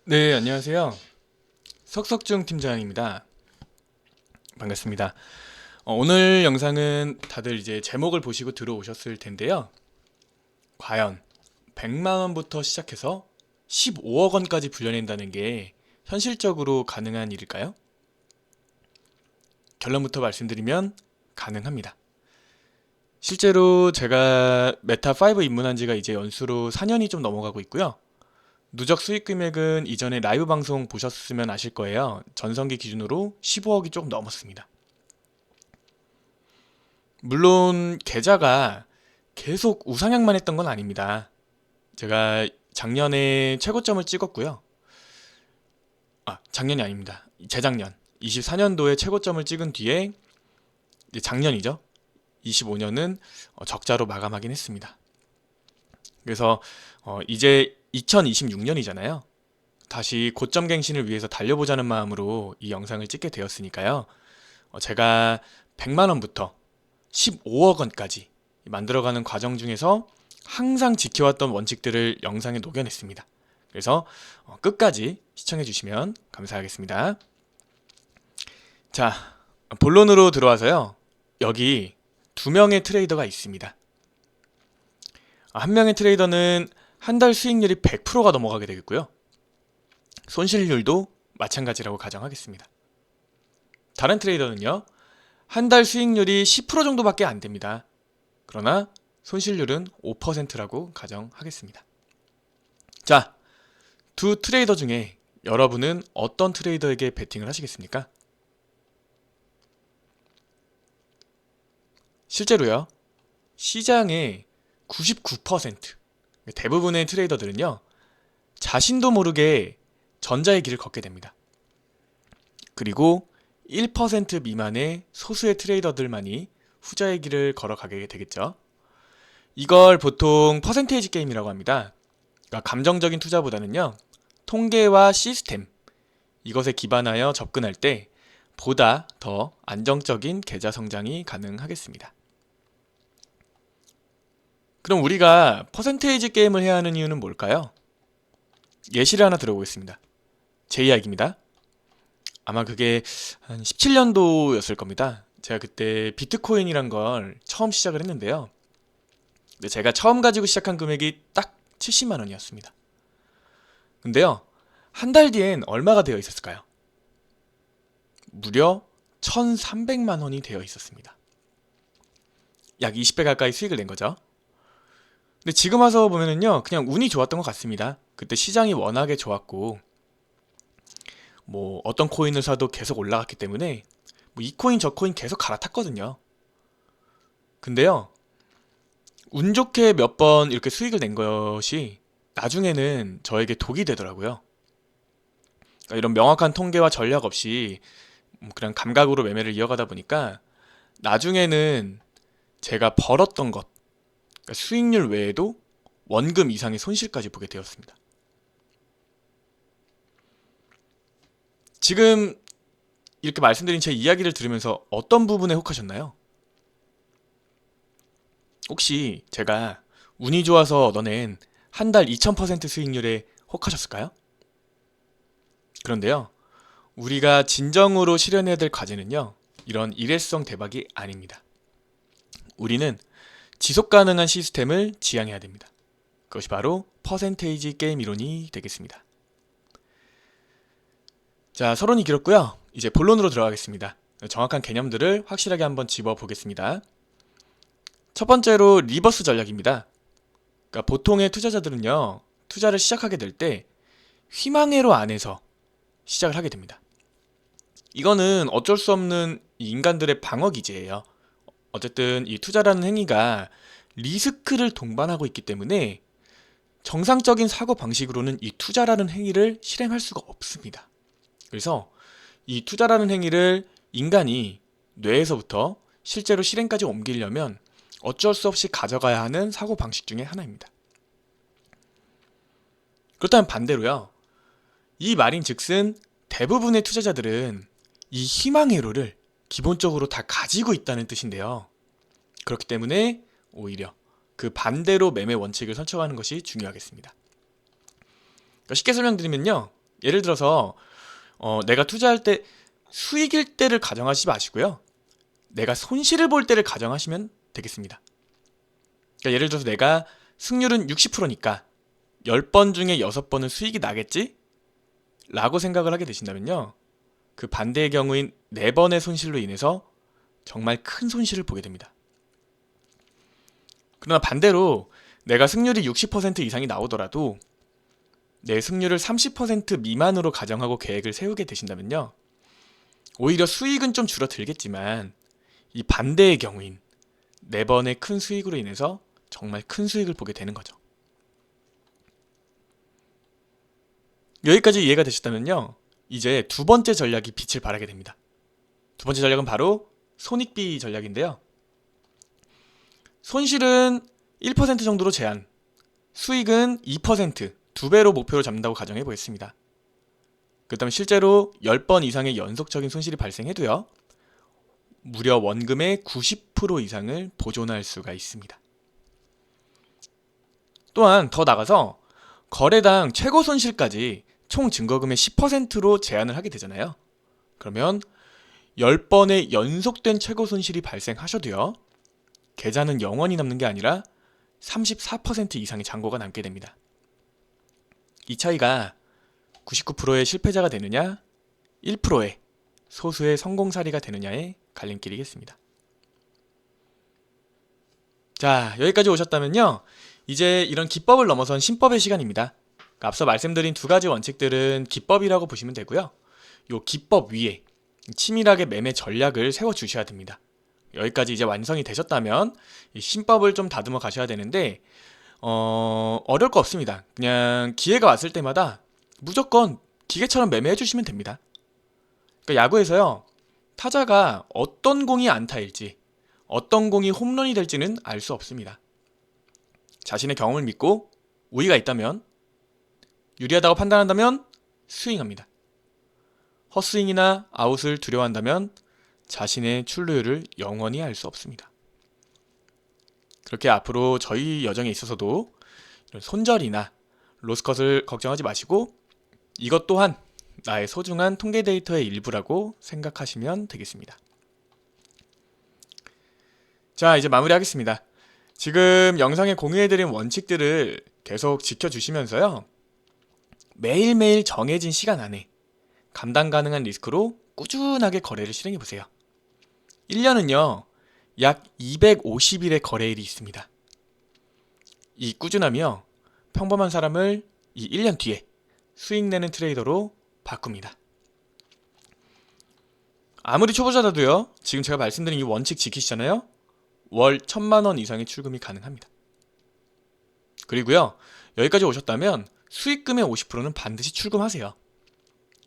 네, 안녕하세요. 석석중 팀장입니다. 반갑습니다. 오늘 영상은 다들 이제 제목을 보시고 들어오셨을 텐데요. 과연 100만 원부터 시작해서 15억 원까지 불려낸다는 게 현실적으로 가능한 일일까요? 결론부터 말씀드리면 가능합니다. 실제로 제가 메타5 입문한 지가 이제 연수로 4년이 좀 넘어가고 있고요. 누적 수익 금액은 이전에 라이브 방송 보셨으면 아실 거예요. 전성기 기준으로 15억이 조금 넘었습니다. 물론 계좌가 계속 우상향만 했던 건 아닙니다. 제가 작년에 최고점을 찍었고요. 작년이 아닙니다. 재작년 24년도에 최고점을 찍은 뒤에 이제 작년이죠. 25년은 적자로 마감하긴 했습니다. 그래서 이제 2026년이잖아요. 다시 고점 갱신을 위해서 달려보자는 마음으로 이 영상을 찍게 되었으니까요. 제가 100만 원부터 15억 원까지 만들어가는 과정 중에서 항상 지켜왔던 원칙들을 영상에 녹여냈습니다. 그래서 끝까지 시청해주시면 감사하겠습니다. 자, 본론으로 들어와서요. 여기 두 명의 트레이더가 있습니다. 한 명의 트레이더는 한 달 수익률이 100%가 넘어가게 되겠고요. 손실률도 마찬가지라고 가정하겠습니다. 다른 트레이더는요. 한 달 수익률이 10% 정도밖에 안 됩니다. 그러나 손실률은 5%라고 가정하겠습니다. 자, 두 트레이더 중에 여러분은 어떤 트레이더에게 베팅을 하시겠습니까? 실제로요. 시장의 99%, 대부분의 트레이더들은요. 자신도 모르게 전자의 길을 걷게 됩니다. 그리고 1% 미만의 소수의 트레이더들만이 후자의 길을 걸어가게 되겠죠. 이걸 보통 퍼센테이지 게임이라고 합니다. 그러니까 감정적인 투자보다는요. 통계와 시스템, 이것에 기반하여 접근할 때 보다 더 안정적인 계좌 성장이 가능하겠습니다. 그럼 우리가 퍼센테이지 게임을 해야 하는 이유는 뭘까요? 예시를 하나 들어보겠습니다. 제 이야기입니다. 아마 그게 한 17년도였을 겁니다. 제가 그때 비트코인이란 걸 처음 시작을 했는데요. 근데 제가 처음 가지고 시작한 금액이 딱 70만 원이었습니다. 근데요, 한 달 뒤엔 얼마가 되어 있었을까요? 무려 1,300만 원이 되어 있었습니다. 약 20배 가까이 수익을 낸 거죠. 근데 지금 와서 보면은요, 그냥 운이 좋았던 것 같습니다. 그때 시장이 워낙에 좋았고, 뭐 어떤 코인을 사도 계속 올라갔기 때문에 뭐 이 코인 저 코인 계속 갈아탔거든요. 근데요, 운 좋게 몇 번 이렇게 수익을 낸 것이 나중에는 저에게 독이 되더라고요. 그러니까 이런 명확한 통계와 전략 없이 그냥 감각으로 매매를 이어가다 보니까 나중에는 제가 벌었던 것, 그러니까 수익률 외에도 원금 이상의 손실까지 보게 되었습니다. 지금 이렇게 말씀드린 제 이야기를 들으면서 어떤 부분에 혹하셨나요? 혹시 제가 운이 좋아서 얻어낸 한 달 2000% 수익률에 혹하셨을까요? 그런데요, 우리가 진정으로 실현해야 될 과제는요, 이런 일회성 대박이 아닙니다. 우리는 지속 가능한 시스템을 지향해야 됩니다. 그것이 바로 퍼센테이지 게임 이론이 되겠습니다. 자, 서론이 길었고요. 이제 본론으로 들어가겠습니다. 정확한 개념들을 확실하게 한번 짚어보겠습니다. 첫 번째로 리버스 전략입니다. 그러니까 보통의 투자자들은요, 투자를 시작하게 될 때 희망회로 안에서 시작을 하게 됩니다. 이거는 어쩔 수 없는 인간들의 방어 기제예요. 어쨌든 이 투자라는 행위가 리스크를 동반하고 있기 때문에 정상적인 사고 방식으로는 이 투자라는 행위를 실행할 수가 없습니다. 그래서 이 투자라는 행위를 인간이 뇌에서부터 실제로 실행까지 옮기려면 어쩔 수 없이 가져가야 하는 사고 방식 중에 하나입니다. 그렇다면 반대로요. 이 말인즉슨 대부분의 투자자들은 이 희망회로를 기본적으로 다 가지고 있다는 뜻인데요. 그렇기 때문에 오히려 그 반대로 매매 원칙을 설정하는 것이 중요하겠습니다. 그러니까 쉽게 설명드리면요. 예를 들어서 내가 투자할 때 수익일 때를 가정하지 마시고요. 내가 손실을 볼 때를 가정하시면 되겠습니다. 그러니까 예를 들어서 내가 승률은 60%니까 10번 중에 6번은 수익이 나겠지? 라고 생각을 하게 되신다면요. 그 반대의 경우인 4번의 손실로 인해서 정말 큰 손실을 보게 됩니다. 그러나 반대로 내가 승률이 60% 이상이 나오더라도 내 승률을 30% 미만으로 가정하고 계획을 세우게 되신다면요. 오히려 수익은 좀 줄어들겠지만 이 반대의 경우인 4번의 큰 수익으로 인해서 정말 큰 수익을 보게 되는 거죠. 여기까지 이해가 되셨다면요. 이제 두 번째 전략이 빛을 발하게 됩니다. 두 번째 전략은 바로 손익비 전략인데요. 손실은 1% 정도로 제한, 수익은 2%, 2배로 목표로 잡는다고 가정해 보겠습니다. 그렇다면 실제로 10번 이상의 연속적인 손실이 발생해도요. 무려 원금의 90% 이상을 보존할 수가 있습니다. 또한 더 나가서 거래당 최고 손실까지 총 증거금의 10%로 제한을 하게 되잖아요. 그러면 10번의 연속된 최고 손실이 발생하셔도요. 계좌는 영원히 남는 게 아니라 34% 이상의 잔고가 남게 됩니다. 이 차이가 99%의 실패자가 되느냐, 1%의 소수의 성공사례가 되느냐의 갈림길이겠습니다. 자, 여기까지 오셨다면요. 이제 이런 기법을 넘어선 신법의 시간입니다. 그러니까 앞서 말씀드린 두 가지 원칙들은 기법이라고 보시면 되고요. 이 기법 위에 치밀하게 매매 전략을 세워주셔야 됩니다. 여기까지 이제 완성이 되셨다면 이 신법을 좀 다듬어 가셔야 되는데 어려울 거 없습니다. 그냥 기회가 왔을 때마다 무조건 기계처럼 매매해 주시면 됩니다. 그러니까 야구에서요. 타자가 어떤 공이 안타일지 어떤 공이 홈런이 될지는 알 수 없습니다. 자신의 경험을 믿고 우위가 있다면 유리하다고 판단한다면 스윙합니다. 헛스윙이나 아웃을 두려워한다면 자신의 출루율을 영원히 알 수 없습니다. 그렇게 앞으로 저희 여정에 있어서도 이런 손절이나 로스컷을 걱정하지 마시고 이것 또한 나의 소중한 통계 데이터의 일부라고 생각하시면 되겠습니다. 자, 이제 마무리하겠습니다. 지금 영상에 공유해드린 원칙들을 계속 지켜주시면서요. 매일매일 정해진 시간 안에 감당 가능한 리스크로 꾸준하게 거래를 실행해보세요. 1년은요. 약 250일의 거래일이 있습니다. 이 꾸준함이요. 평범한 사람을 이 1년 뒤에 수익 내는 트레이더로 바꿉니다. 아무리 초보자라도요. 지금 제가 말씀드린 이 원칙 지키시잖아요. 월 1000만원 이상의 출금이 가능합니다. 그리고요. 여기까지 오셨다면 수익금의 50%는 반드시 출금하세요.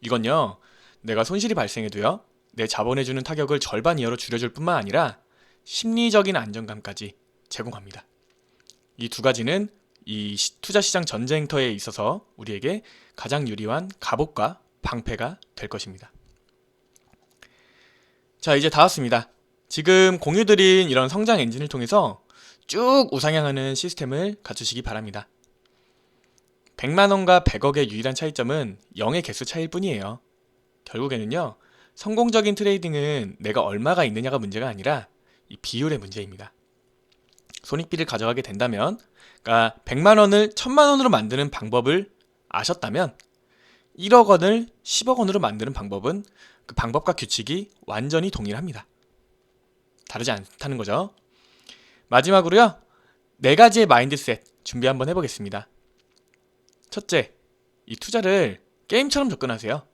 이건요. 내가 손실이 발생해도요. 내 자본해주는 타격을 절반 이하로 줄여줄 뿐만 아니라 심리적인 안정감까지 제공합니다. 이 두 가지는 이 투자시장 전쟁터에 있어서 우리에게 가장 유리한 갑옷과 방패가 될 것입니다. 자, 이제 다 왔습니다. 지금 공유드린 이런 성장 엔진을 통해서 쭉 우상향하는 시스템을 갖추시기 바랍니다. 100만원과 100억의 유일한 차이점은 0의 개수 차이일 뿐이에요. 결국에는요. 성공적인 트레이딩은 내가 얼마가 있느냐가 문제가 아니라 이 비율의 문제입니다. 손익비를 가져가게 된다면 그러니까 100만원을 1000만원으로 만드는 방법을 아셨다면 1억 원을 10억 원으로 만드는 방법은 그 방법과 규칙이 완전히 동일합니다. 다르지 않다는 거죠. 마지막으로요. 4가지의 마인드셋 준비 한번 해보겠습니다. 첫째, 이 투자를 게임처럼 접근하세요.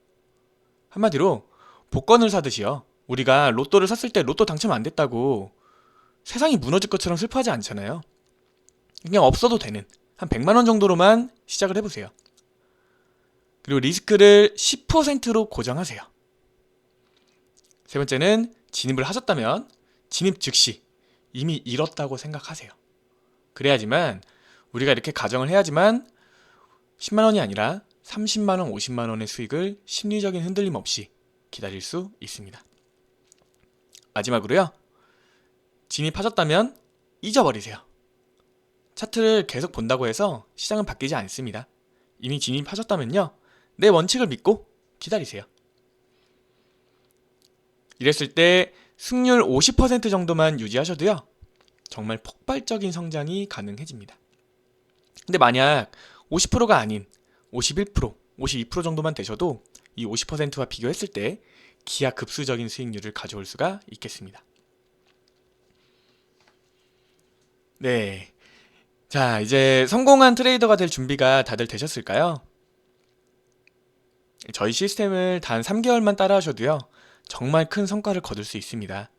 한마디로 복권을 사듯이요. 우리가 로또를 샀을 때 로또 당첨 안 됐다고 세상이 무너질 것처럼 슬퍼하지 않잖아요. 그냥 없어도 되는 한 100만원 정도로만 시작을 해보세요. 그리고 리스크를 10%로 고정하세요. 세 번째는 진입을 하셨다면 진입 즉시 이미 잃었다고 생각하세요. 그래야지만 우리가 이렇게 가정을 해야지만 10만원이 아니라 30만원, 50만원의 수익을 심리적인 흔들림 없이 기다릴 수 있습니다. 마지막으로요. 진입하셨다면 잊어버리세요. 차트를 계속 본다고 해서 시장은 바뀌지 않습니다. 이미 진입하셨다면요. 내 원칙을 믿고 기다리세요. 이랬을 때 승률 50% 정도만 유지하셔도요, 정말 폭발적인 성장이 가능해집니다. 근데 만약 50%가 아닌 51%, 52% 정도만 되셔도 이 50%와 비교했을 때 기하급수적인 수익률을 가져올 수가 있겠습니다. 네. 자, 이제 성공한 트레이더가 될 준비가 다들 되셨을까요? 저희 시스템을 단 3개월만 따라하셔도요, 정말 큰 성과를 거둘 수 있습니다.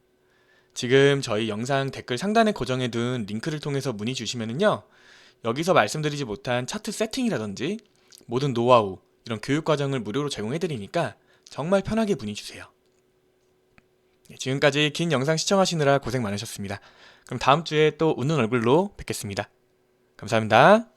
지금 저희 영상 댓글 상단에 고정해둔 링크를 통해서 문의 주시면은요, 여기서 말씀드리지 못한 차트 세팅이라든지 모든 노하우, 이런 교육 과정을 무료로 제공해드리니까 정말 편하게 문의 주세요. 지금까지 긴 영상 시청하시느라 고생 많으셨습니다. 그럼 다음 주에 또 웃는 얼굴로 뵙겠습니다. 감사합니다.